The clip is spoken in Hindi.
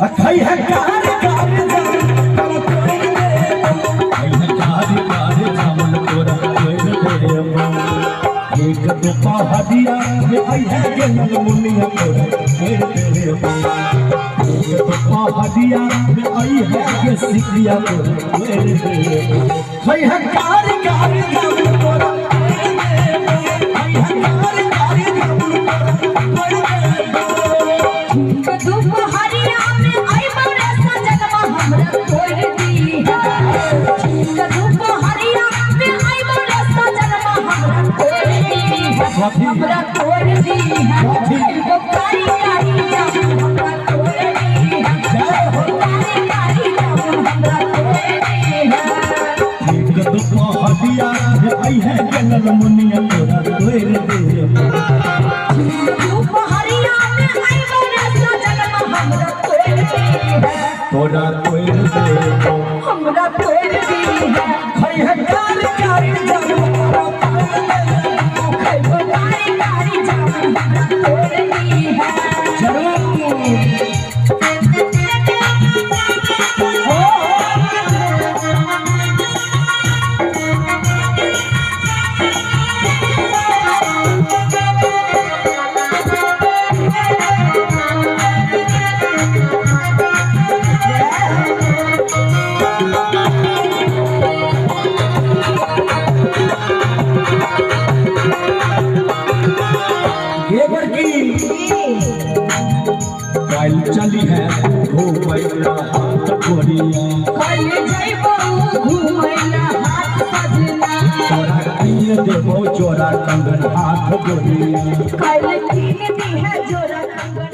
अथई है कार कार जामन कोई दे अथई है कार कार जामन तोरा कोई दे एक दो पहाड़िया में आई है गेल मुनिया तोरा कोई दे एक दो पहाड़िया में आई है के सिकिया तोरा कोई दे अथई है कार कार जामन तोरा कोई दे अथई है कार कार जामन तोरा कोई दे दो पहाड़िया में आई बरे सजनवा हमरा कोई दी है दो पहाड़िया में आई बरे सजनवा हमरा कोई दी है हमरा कोई दी है वो कारी कारी जाम हमरा कोई दी है वो कारी कारी जाम हमरा कोई दी है एक दो पहाड़िया में आई है गेल मुनिया तोरा कोई दे दो पहाड़िया में आई बरे सजनवा हमरा कोई दी है तोरा कोई दे हमरा कोई दी है अथई है कार कार जामन तोरा कोई दे कारी कारी जाम हमरा कोई दी है काल चली है घूमैला हाथ कोरिया कल जइबो घुमैला हाथ सजना तोरा किन देबो जोरा कंगन हाथ गोरिया कल कीन दी है जोरा कंगन।